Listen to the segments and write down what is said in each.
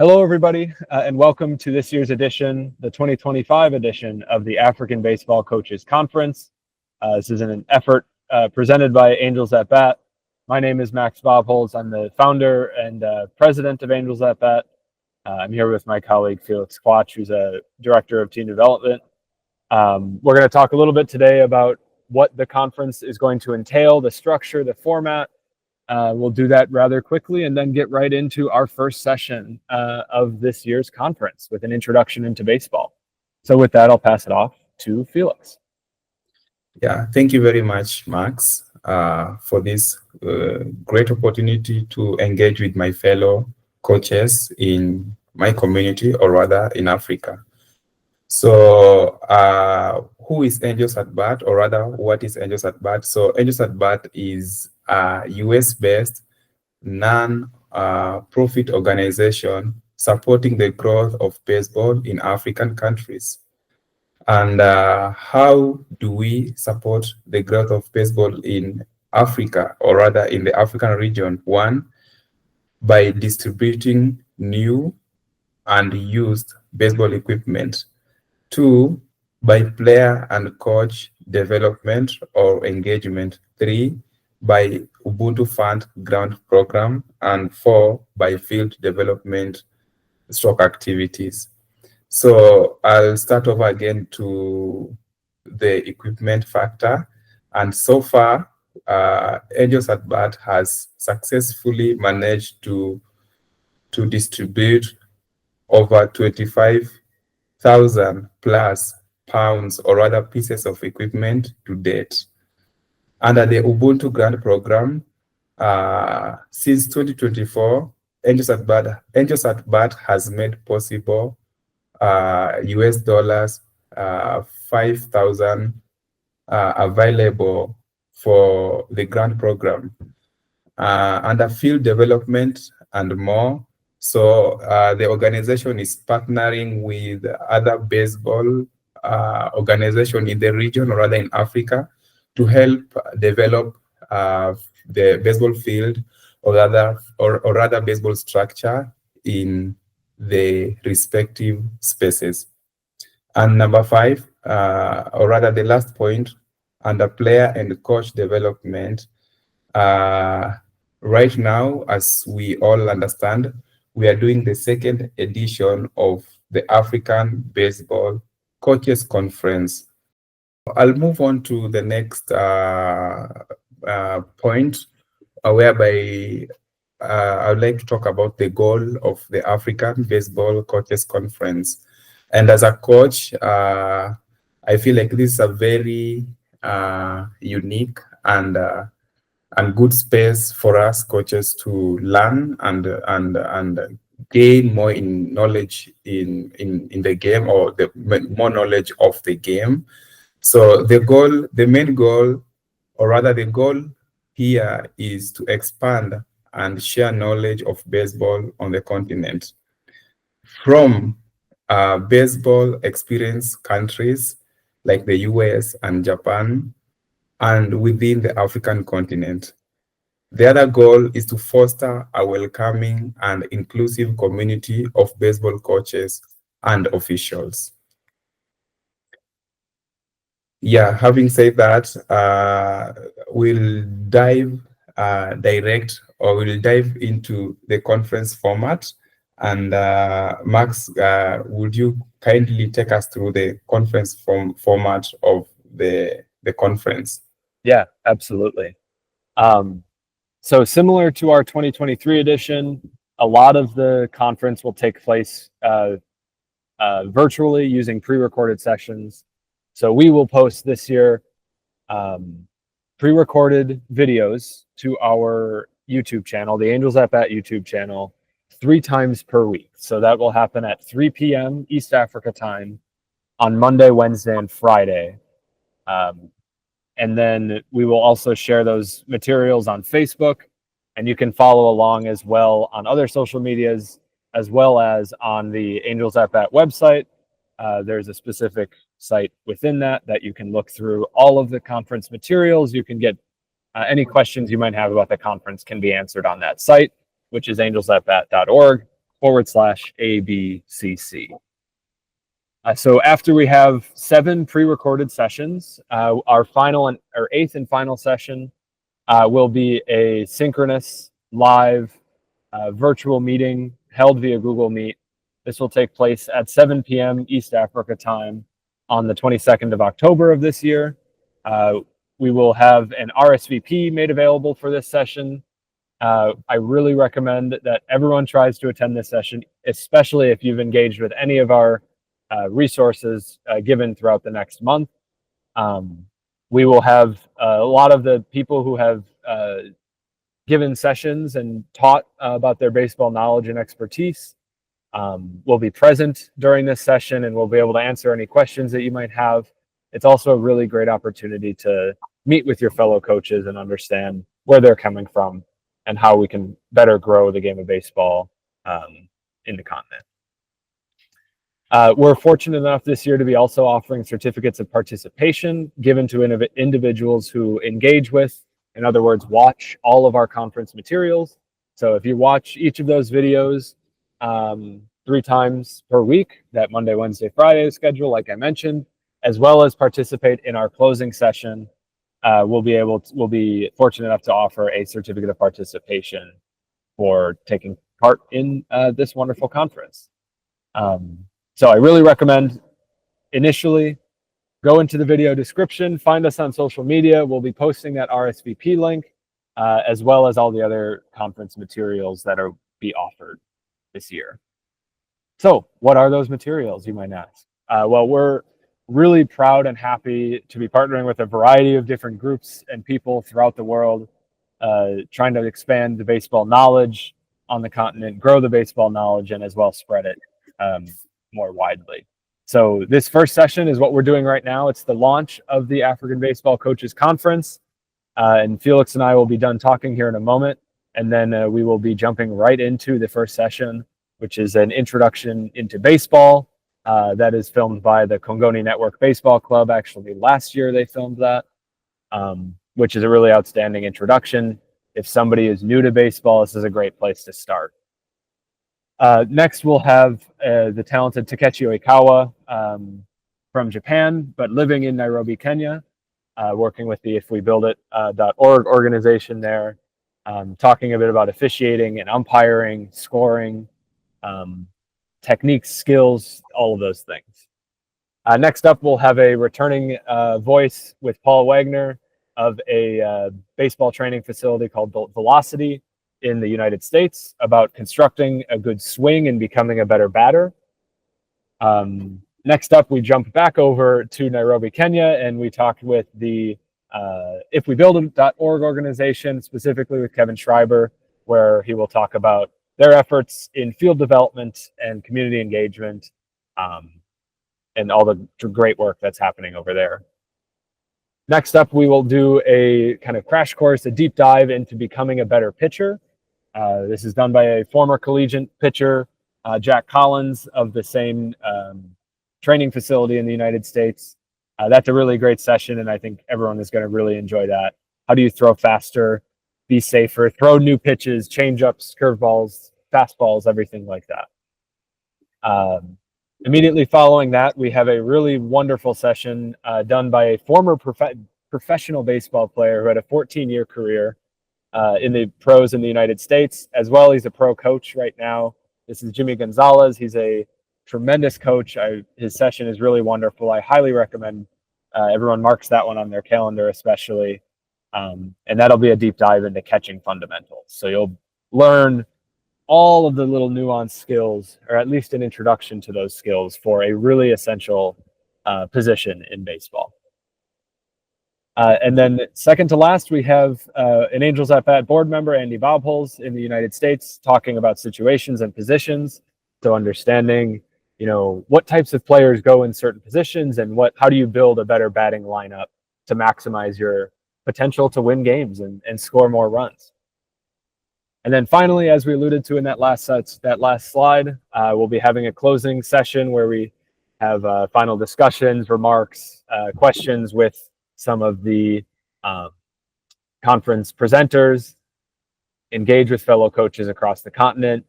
Hello, everybody, and welcome to this year's edition, the 2025 edition of the African Baseball Coaches Conference. This is an effort presented by Angels at Bat. My name is Max Bobholz. I'm the founder and president of Angels at Bat. I'm here with my colleague Felix Quach, who's a director of team development. We're going to talk a little bit today about what the conference is going to entail, the structure, the format. We'll do that rather quickly and then get right into our first session of this year's conference with an introduction into baseball. So with that, I'll pass it off to Felix. Yeah, thank you very much, Max, for this great opportunity to engage with my fellow coaches in my community, or rather in Africa. So who is Angels at Bat, or rather what is Angels at Bat? So Angels at Bat is a US-based non-profit organization supporting the growth of baseball in African countries. And how do we support the growth of baseball in Africa, or rather in the African region? One, by distributing new and used baseball equipment. Two, by player and coach development or engagement. Three, by Ubuntu Fund grant program. And four, by field development stroke activities. So I'll start over again to the equipment factor. And so far, Angels at Bat has successfully managed to distribute over 25,000 plus pounds, or rather pieces of equipment to date. Under the Ubuntu Grant Program, since 2024, Angels at Bat has made possible US dollars 5,000 available for the grant program under field development and more. So the organization is partnering with other baseball organizations in the region, or rather in Africa, to help develop the baseball field, or rather baseball structure in the respective spaces. And number five, or rather the last point, under player and coach development, right now, as we all understand, we are doing the second edition of the African Baseball Coaches Conference. I'll move on to the next point, whereby I would like to talk about the goal of the African Baseball Coaches Conference. And as a coach, I feel like this is a very unique and good space for us coaches to learn and gain more in knowledge in the game, or more knowledge of the game. So the main goal, or rather the goal here, is to expand and share knowledge of baseball on the continent from baseball experienced countries like the US and Japan, and within the African continent. The other goal is to foster a welcoming and inclusive community of baseball coaches and officials. Yeah, having said that, we'll dive into the conference format. And Max, would you kindly take us through the conference format of the conference? Yeah, absolutely. So similar to our 2023 edition, a lot of the conference will take place virtually using pre-recorded sessions. So we will post this year pre-recorded videos to our YouTube channel, the Angels at Bat YouTube channel, 3 times per week. So that will happen at 3 p.m. East Africa time on Monday, Wednesday, and Friday. And then we will also share those materials on Facebook, and you can follow along as well on other social medias, as well as on the Angels at Bat website. There's a specific site within that you can look through all of the conference materials. You can get any questions you might have about the conference can be answered on that site, which is angelsatbat.org. ABCC. So after we have 7 pre-recorded sessions, our eighth and final session will be a synchronous live virtual meeting held via Google Meet. This will take place at 7 p.m. East Africa time on the 22nd of October of this year. We will have an RSVP made available for this session. I really recommend that everyone tries to attend this session, especially if you've engaged with any of our resources given throughout the next month. We will have a lot of the people who have given sessions and taught about their baseball knowledge and expertise will be present during this session, and we'll be able to answer any questions that you might have. It's also a really great opportunity to meet with your fellow coaches and understand where they're coming from and how we can better grow the game of baseball in the continent. We're fortunate enough this year to be also offering certificates of participation given to individuals who engage with, in other words, watch all of our conference materials. So if you watch each of those videos 3 times per week, that Monday, Wednesday, Friday schedule, like I mentioned, as well as participate in our closing session, we'll be fortunate enough to offer a certificate of participation for taking part in this wonderful conference. So I really recommend initially go into the video description, find us on social media. We'll be posting that RSVP link as well as all the other conference materials that are be offered this year. So what are those materials, you might ask? Well, we're really proud and happy to be partnering with a variety of different groups and people throughout the world, trying to expand the baseball knowledge on the continent, grow the baseball knowledge, and as well spread it more widely. So this first session is what we're doing right now. It's the launch of the African Baseball Coaches Conference. And Felix and I will be done talking here in a moment. And then we will be jumping right into the first session, which is an introduction into baseball. That is filmed by the Kongoni Network Baseball Club. Actually, last year they filmed that, which is a really outstanding introduction. If somebody is new to baseball, this is a great place to start. Next, we'll have the talented Takechi Oikawa from Japan, but living in Nairobi, Kenya, working with the ifwebuildit.org organization there, talking a bit about officiating and umpiring, scoring, techniques, skills, all of those things. Next up, we'll have a returning voice with Paul Wagner of a baseball training facility called Velocity in the United States about constructing a good swing and becoming a better batter. Next up, we jump back over to Nairobi, Kenya, and we talked with the ifwebuildit.org organization, specifically with Kevin Schreiber, where he will talk about their efforts in field development and community engagement, and all the great work that's happening over there. Next up, we will do a kind of crash course, a deep dive into becoming a better pitcher. This is done by a former collegiate pitcher, Jack Collins, of the same training facility in the United States. That's a really great session, and I think everyone is going to really enjoy that. How do you throw faster, be safer, throw new pitches, change-ups, curveballs, fastballs, everything like that. Immediately following that, we have a really wonderful session done by a former professional baseball player who had a 14-year career in the pros in the United States, as well. He's a pro coach right now. This is Jimmy Gonzalez. He's a tremendous coach. His session is really wonderful. I highly recommend everyone marks that one on their calendar, especially. And that'll be a deep dive into catching fundamentals. So you'll learn all of the little nuanced skills, or at least an introduction to those skills for a really essential position in baseball. And then second to last, we have an Angels at Bat board member, Andy Bobholz, in the United States, talking about situations and positions. So understanding, what types of players go in certain positions and how do you build a better batting lineup to maximize your potential to win games and score more runs. And then finally, as we alluded to in that last slide, we'll be having a closing session where we have final discussions, remarks, questions with some of the conference presenters, engage with fellow coaches across the continent,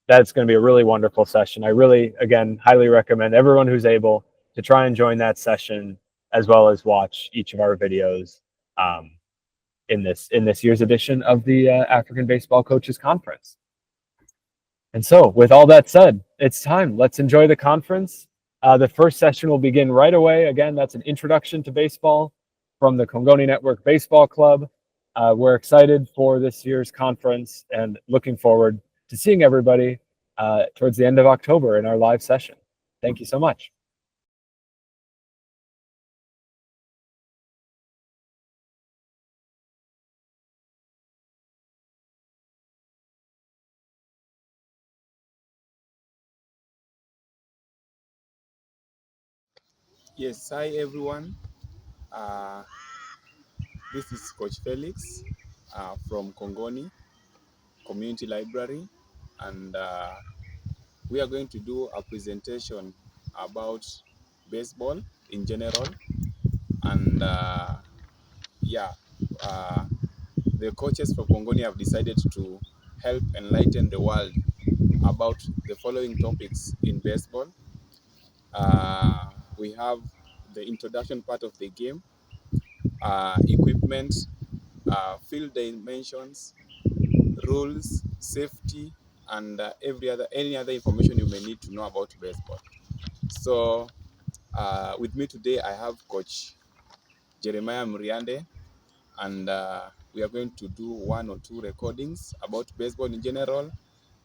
That's going to be a really wonderful session. I really, again, highly recommend everyone who's able to try and join that session, as well as watch each of our videos in this year's edition of the African Baseball Coaches Conference. And so, with all that said, it's time. Let's enjoy the conference. The first session will begin right away. Again, that's an introduction to baseball from the Kongoni Network Baseball Club. We're excited for this year's conference and looking forward to seeing everybody towards the end of October in our live session. Thank you so much. Yes, hi everyone. This is Coach Felix from Kongoni Community Library, and we are going to do a presentation about baseball in general. And the coaches from Kongoni have decided to help enlighten the world about the following topics in baseball. We have the introduction part of the game, equipment, field dimensions, rules, safety, and any other information you may need to know about baseball. So with me today, I have Coach Jeremiah Muriande, and we are going to do 1 or 2 recordings about baseball in general,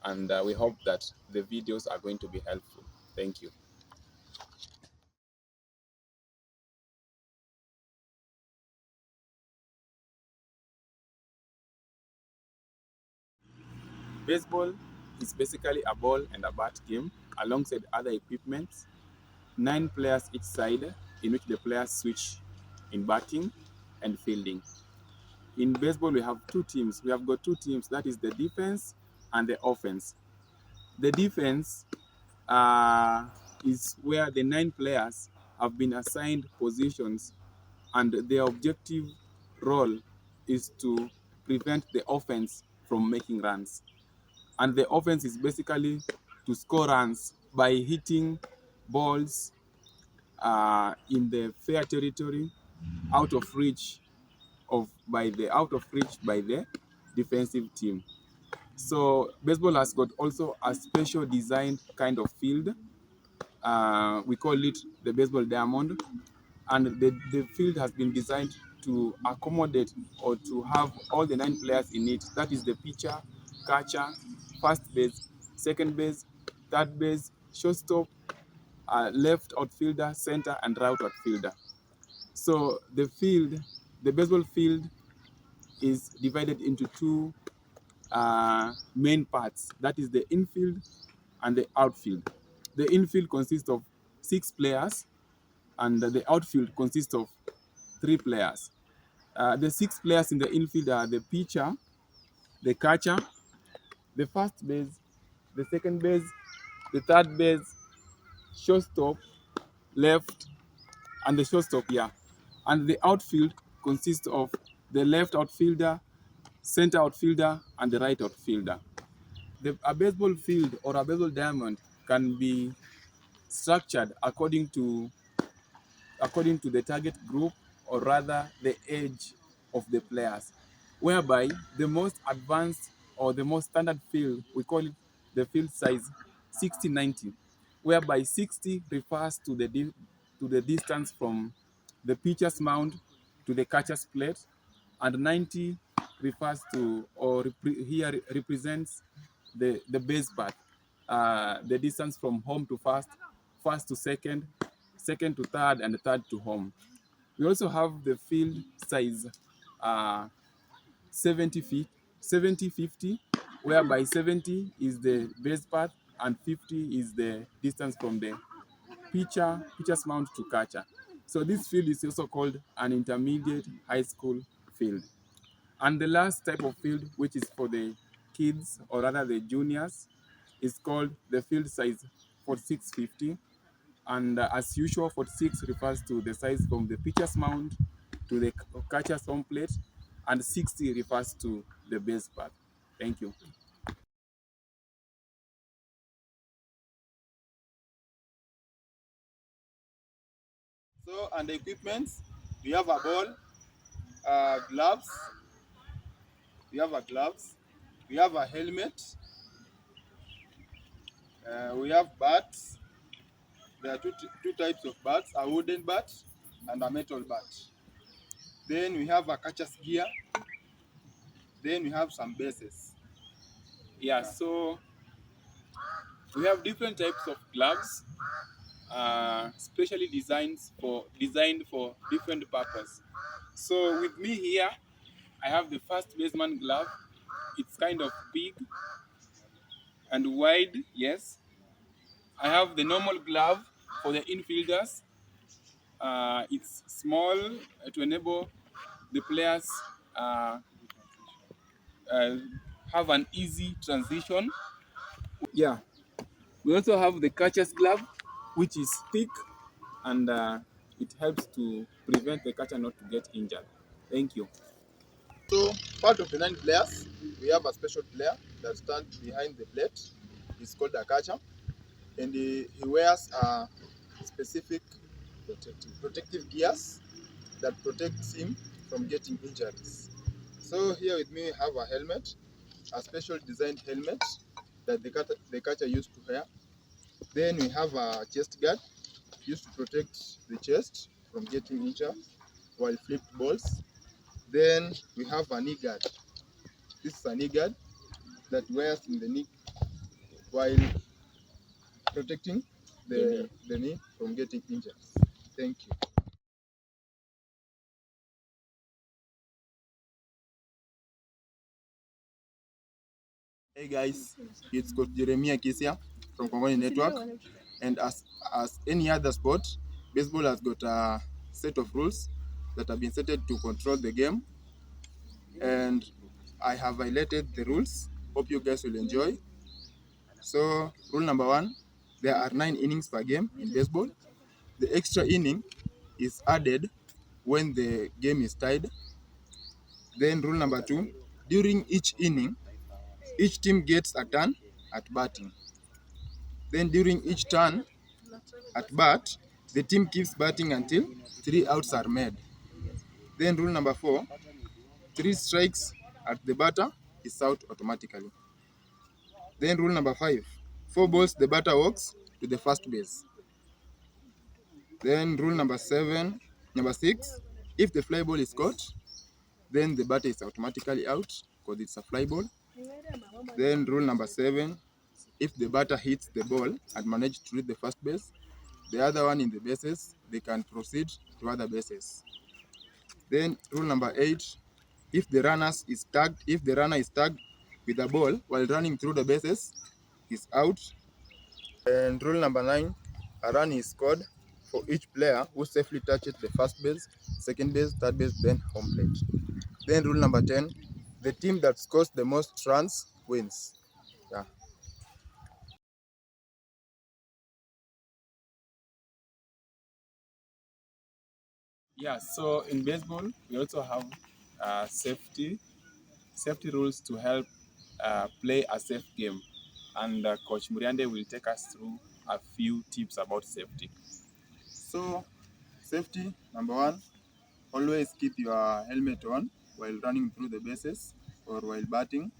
and we hope that the videos are going to be helpful. Thank you. Baseball is basically a ball and a bat game alongside other equipment. 9 players each side, in which the players switch in batting and fielding. In baseball, we have 2 teams. We have got 2 teams, that is the defense and the offense. The defense is where the 9 players have been assigned positions, and their objective role is to prevent the offense from making runs. And the offense is basically to score runs by hitting balls in the fair territory, out of reach by the defensive team. So baseball has got also a special designed kind of field. We call it the baseball diamond, and the field has been designed to accommodate or to have all the 9 players in it. That is the pitcher, catcher, first base, second base, third base, shortstop, left outfielder, center, and right outfielder. So the baseball field is divided into 2 main parts. That is the infield and the outfield. The infield consists of 6 players, and the outfield consists of 3 players. The 6 players in the infield are the pitcher, the catcher, the first base, the second base, the third base, shortstop, left, and the shortstop, And the outfield consists of the left outfielder, center outfielder, and the right outfielder. A baseball field or a baseball diamond can be structured according to the target group, or rather the age of the players, whereby the most advanced or the most standard field, we call it the field size 60-90, whereby 60 refers to the distance from the pitcher's mound to the catcher's plate, and 90 refers to, or here represents the base path, the distance from home to first, first to second, second to third, and third to home. We also have the field size 70 feet, 70-50, whereby 70 is the base path and 50 is the distance from the pitcher's mound to catcher. So this field is also called an intermediate high school field. And the last type of field, which is for the kids, or rather the juniors, is called the field size 46-50. And as usual, 46 refers to the size from the pitcher's mound to the catcher's home plate, and 60 refers to the base path. Thank you. So, and the equipments, we have a ball, gloves, we have a helmet, we have bats. There are two types of bats, a wooden bat and a metal bat. Then we have a catcher's gear. Then we have some bases. Yeah, so we have different types of gloves, specially designed for different purpose. So with me here, I have the first baseman glove. It's kind of big and wide, yes. I have the normal glove for the infielders. It's small to enable the players uh, have an easy transition. Yeah, we also have the catcher's glove, which is thick and it helps to prevent the catcher not to get injured. Thank you. So, part of the 9 players, we have a special player that stands behind the plate. He's called a catcher, and he wears a specific protective gears that protects him from getting injuries. So here with me, we have a helmet, a special designed helmet that the catcher used to wear. Then we have a chest guard used to protect the chest from getting injured while flipped balls. Then we have a knee guard. This is a knee guard that wears in the knee while protecting the knee from getting injured. Thank you. Hey guys, it's Coach Jeremiah Kisia from Kongoni Network, and as any other sport, baseball has got a set of rules that have been set to control the game, and I have highlighted the rules. Hope you guys will enjoy. So, rule number 1, there are 9 innings per game in baseball. The extra inning is added when the game is tied. Then rule number 2, during each inning, each team gets a turn at batting. Then during each turn at bat, the team keeps batting until 3 outs are made. Then rule number 4, 3 strikes at the batter is out automatically. Then rule number 5, 4 balls the batter walks to the first base. Then rule number 6, if the fly ball is caught, then the batter is automatically out because it's a fly ball. Then rule number 7, if the batter hits the ball and manages to reach the first base, the other one in the bases, they can proceed to other bases. Then rule number 8, if the runner is tagged with a ball while running through the bases, is out. And rule number 9, a run is scored for each player who safely touches the first base, second base, third base, then home plate. Then rule number 10, the team that scores the most runs wins. Yeah. Yeah, so in baseball, we also have safety rules to help play a safe game. And Coach Muriande will take us through a few tips about safety. So, safety, number 1, always keep your helmet on while running through the bases or while batting.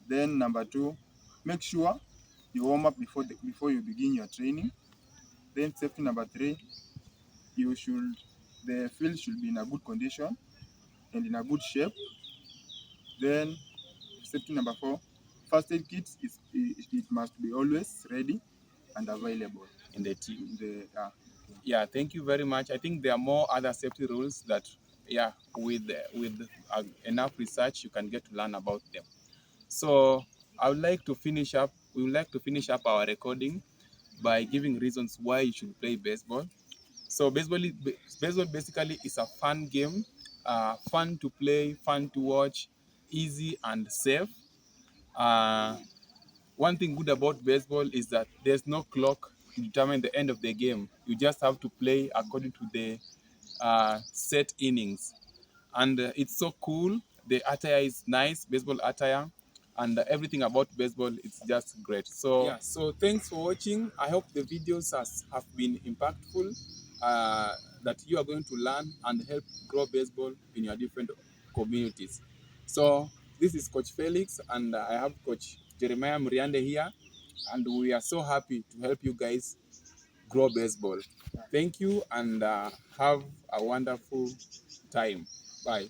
Then number 2, make sure you warm up before you begin your training. Then safety number 3, the field should be in a good condition and in a good shape. Then safety number 4, first aid kit it must be always ready and available in the team. Yeah, thank you very much. I think there are more other safety rules that, yeah, with enough research, you can get to learn about them. So I would like to finish up. We would like to finish up our recording by giving reasons why you should play baseball. So baseball basically is a fun game, fun to play, fun to watch, easy and safe. One thing good about baseball is that there's no clock to determine the end of the game. You just have to play according to the set innings. And it's so cool. The attire is nice, baseball attire, and everything about baseball is just great. So yeah, so thanks for watching. I hope the videos have been impactful. that you are going to learn and help grow baseball in your different communities. So this is Coach Felix, and I have Coach Jeremiah Muriande here, and we are so happy to help you guys grow baseball. Thank you, and have a wonderful time. Bye.